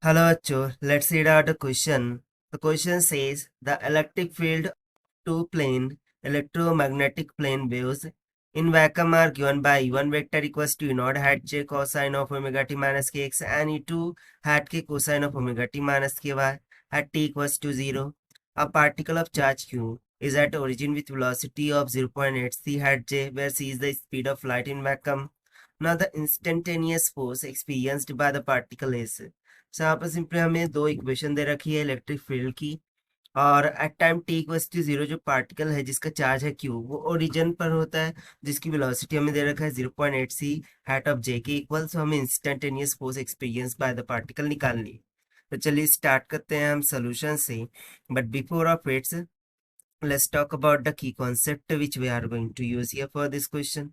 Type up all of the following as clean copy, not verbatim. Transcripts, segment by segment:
Hello, Achu. Let's read out the question. The question says the electric field of two plane electromagnetic plane waves in vacuum are given by E1 vector equals to E naught hat j cosine of omega t minus kx and E2 hat k cosine of omega t minus ky at t equals to 0. A particle of charge q is at origin with velocity of 0.8 c hat j, where c is the speed of light in vacuum. Now the instantaneous force experienced by the particle is, सो यहाँ पर simply हमें दो equation दे रखी है electric field की, और at time T equals to zero जो particle है जिसका चार्ज है क्यू वो ओरिजिन पर होता है, जिसकी वेलोसिटी हमें दे रखा है 0.8 सी हैट ऑफ जे के इक्वल। सो हमें instantaneous force experience by the particle निकालनी है। तो चलिए स्टार्ट करते हैं हम सोल्यूशन से, but before of its let's talk about the key concept which we are going to use here for this question.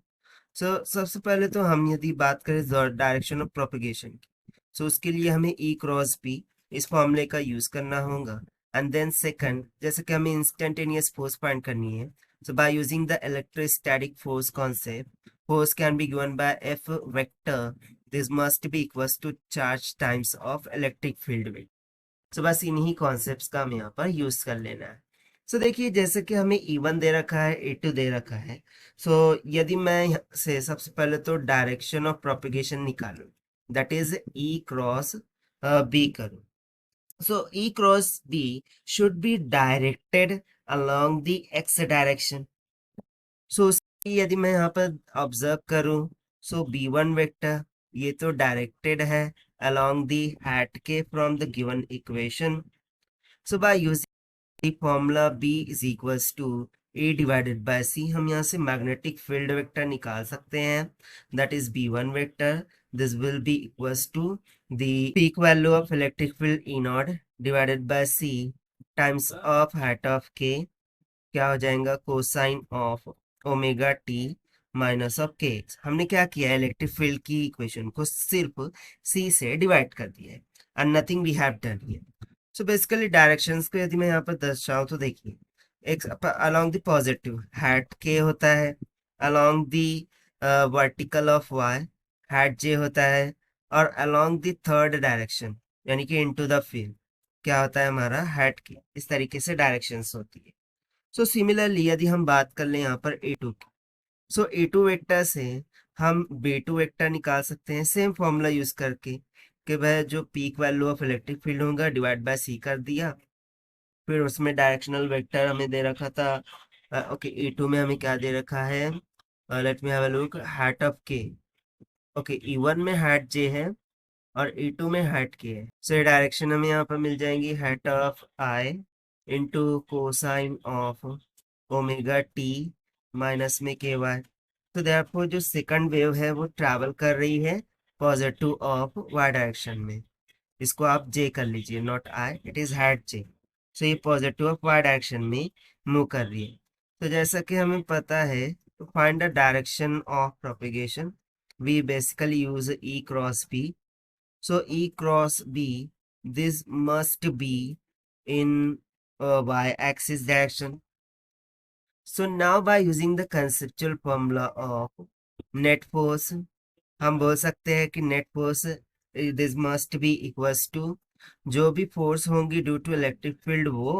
So सबसे पहले तो हम यदि बात करें डायरेक्शन ऑफ प्रोपिगेशन की, सो उसके लिए हमें ई क्रॉस पी इस फॉर्मूले का यूज करना होगा। एंड देन सेकंड, जैसे कि हमें इंस्टेंटेनियस फोर्स फाइंड करनी है, so by using the electrostatic force concept, force can be given by F vector, this must be equals to charge times of electric field vector. So बस इन्हीं concepts का हमें यहाँ पर यूज कर लेना है। सो देखिए, जैसे कि हमें E1 दे रखा है, E2 दे रखा है। सो यदि मैं यहाँ से सबसे पहले तो डायरेक्शन ऑफ प्रोपिगेशन निकालूं, that is E cross B करूं, so E cross B should be directed along the x direction. So यदि मैं यहाँ पर ऑब्जर्व करूं, सो B1 वेक्टर ये तो डायरेक्टेड है along the hat K from the given equation. So by using formula B is equals to A divided by C, हम यहाँ से मैग्नेटिक फील्ड वेक्टर निकाल सकते हैं, that is B1 vector, this will be equals to the peak value of electric field E not divided by C times of hat of K, क्या हो जाएगा cosine of omega T minus of K X. हमने क्या किया है, electric field की equation को सिर्फ C से डिवाइड कर दिया है, and nothing we have done here. So basically directions को यदि मैं यहाँ पर दर्शाऊं तो देखिए, एक along the positive hat K होता है, along the vertical of Y hat J होता है, और अलोंग द थर्ड डायरेक्शन यानी कि इनटू द फील्ड क्या होता है हमारा हैट के। इस तरीके से डायरेक्शंस होती है। सो सिमिलरली यदि हम बात कर लें यहाँ पर A2 की, सो A2 वेक्टर से हम B2 वेक्टर निकाल सकते हैं सेम फॉर्मूला यूज करके, कि वह जो peak value of electric field होगा डिवाइड बाय C कर दिया, फिर उसमें डायरेक्शनल वेक्टर हमें दे रखा था। ओके, E2 में हमें क्या दे रखा है, let me have a look, hat of K। Okay, E1 में हैट J है और E2 में हैट K है। सो ये डायरेक्शन हमें यहाँ पर मिल जाएंगी hat off I into cosine of omega T minus में के वाई। तो देयरफॉर जो सेकंड वेव है वो ट्रैवल कर रही है पॉजिटिव ऑफ वाई डायरेक्शन में, इसको आप जे कर लीजिए, not I, it is hat J. So ये पॉजिटिव ऑफ वाई डायरेक्शन में मूव कर रही है। तो जैसा कि हमें पता है, तो find the direction of propagation, we basically use E cross B. So E cross B, this must be in y axis direction. So now by using the conceptual formula of net force, हम बोल सकते हैं कि net force this must be equals to जो भी force होंगी due to electric field वो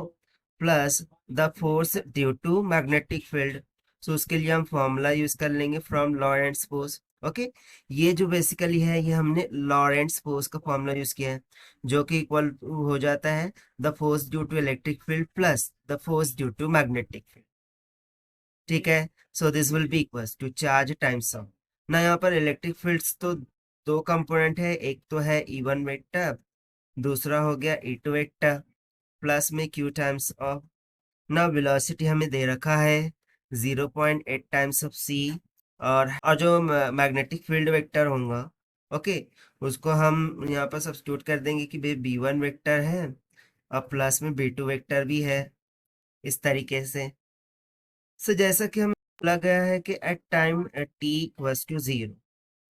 plus the force due to magnetic field. So उसके लिए हम फॉर्मूला यूज कर लेंगे फ्रॉम लॉरेंट्स फोर्स। ओके, ये जो बेसिकली है ये हमने लॉरेंट्स फोर्स का फॉर्मूला यूज किया है, जो कि इक्वल हो जाता है the force due to electric field plus the force due to magnetic field. ठीक है, so this will be equals to charge times of, ना यहाँ पर इलेक्ट्रिक फील्ड्स तो दो कंपोनेंट है, एक तो है E1 वेक्टर, दूसरा हो गया E2 वेक्टर, प्लस में Q टाइम्स ऑफ, ना वेलोसिटी हमें दे रखा है 0.8 टाइम्स ऑफ C, और जो मैग्नेटिक फील्ड वेक्टर होगा, ओके, उसको हम यहाँ पर सब्स्टिट्यूट कर देंगे कि भाई B1 वेक्टर है और प्लस में B2 वेक्टर भी है, इस तरीके से। सो जैसा कि हमें बोला गया है कि at time t equals to 0,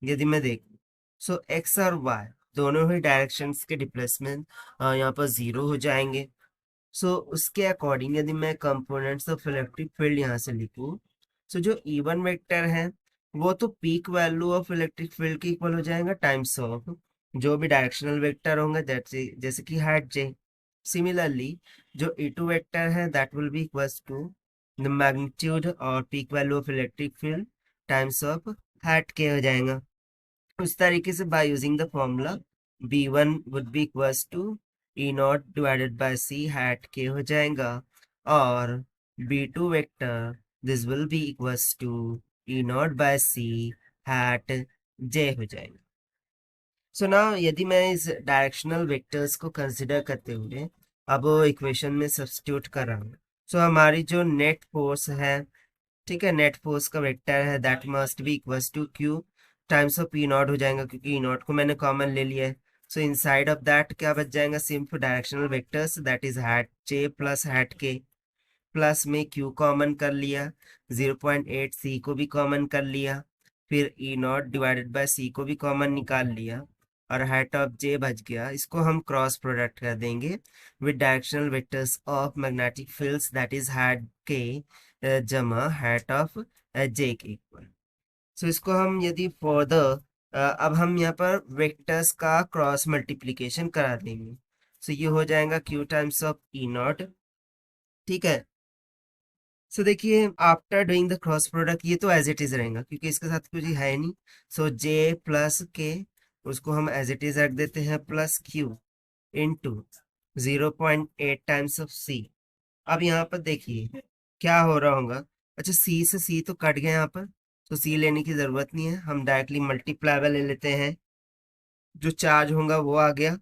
यदि मैं देखूं, सो x और y दोनों ही डायरेक्शंस के डिस्प्लेसमेंट यहाँ पर 0 हो जाएंगे। सो उसके अकॉर्डिंग यदि मैं कंपोनेंट्स ऑफ इलेक्ट्रिक फील्ड यहाँ से लिखूं, सो जो E1 वेक्टर है वो तो peak value of electric field के इक्वल हो जाएगा टाइम्स ऑफ जो भी डायरेक्शनल वेक्टर होंगे जैसे कि हैट जे। सिमिलरली जो E2 वेक्टर है that will be equals to the magnitude और peak value of electric field times of hat K हो जाएगा। उस तरीके से by using the formula B1 would be equals to E not divided by C hat K हो जाएगा, और B2 vector this will be equals to E not by C hat J हो जाएगा। सो ना यदि मैं इस डायरेक्शनल वेक्टर्स को कंसिडर करते हुए अब इक्वेशन में सब्स्टिट्यूट कर रहा हूँ, सो हमारी जो नेट फोर्स है, ठीक है, नेट फोर्स का वेक्टर है that must be equals to Q times of E not हो जाएगा, क्योंकि E नॉट को मैंने कॉमन ले लिया है। सो इनसाइड ऑफ दैट क्या बच जाएगा, सिर्फ directional vectors that is hat J plus hat K, plus में Q कॉमन कर लिया, 0.8 C को भी कॉमन कर लिया, फिर E not divided by C को भी कॉमन निकाल लिया, और हैट ऑफ J बच गया। इसको हम क्रॉस प्रोडक्ट कर देंगे with directional vectors of magnetic fields that is hat K जमा हैट ऑफ J के इक्वल। सो इसको हम यदि फर्दर अब हम यहाँ पर वेक्टर्स का क्रॉस मल्टीप्लीकेशन करा देंगे। सो ये हो जाएगा Q times of E not, ठीक है। सो देखिए after doing the cross product ये तो एज इट इज रहेगा क्योंकि इसके साथ कुछ है नहीं। सो J प्लस के उसको हम एज इट इज रख देते हैं plus Q into 0.8 times of C। अब यहाँ पर देखिए क्या हो रहा होगा, अच्छा C से C तो कट गया यहाँ पर, तो C लेने की जरूरत नहीं है, हम डायरेक्टली मल्टीप्लाईबल ले लेते हैं। जो चार्ज होगा वो आ गया,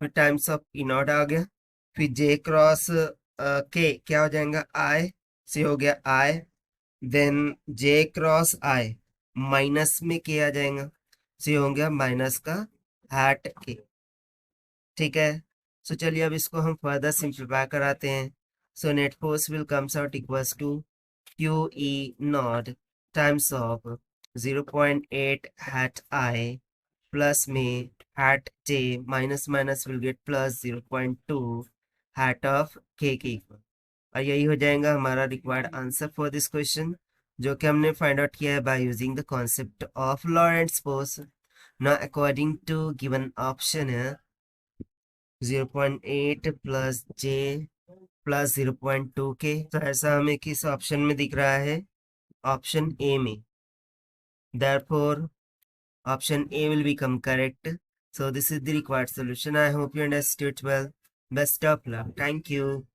फिर टाइम्स ऑफ E नॉट आ गया, फिर J क्रॉस के क्या हो जाएगा, I से हो गया I, then J cross I minus में के आ जाएगा, से हो गया माइनस का हैट के, ठीक है। सो चलिए अब इसको हम फर्दर सिंप्लीफाई कराते हैं। So net force will comes out equals to QE not times of 0.8 hat I plus में hat J minus minus will get plus 0.2 hat of K के इक्वल। और यही हो जाएगा हमारा required answer for this question, जो कि हमने फाइंड आउट किया है by using the concept of Lorentz force. Now according to given option है 0.8 प्लस J प्लस 0.2 के, तो ऐसा हमें किस ऑप्शन में दिख रहा है, ऑप्शन ए में। therefore option A will become correct. So this is the required solution. I hope you understood well. Best of luck. Thank you.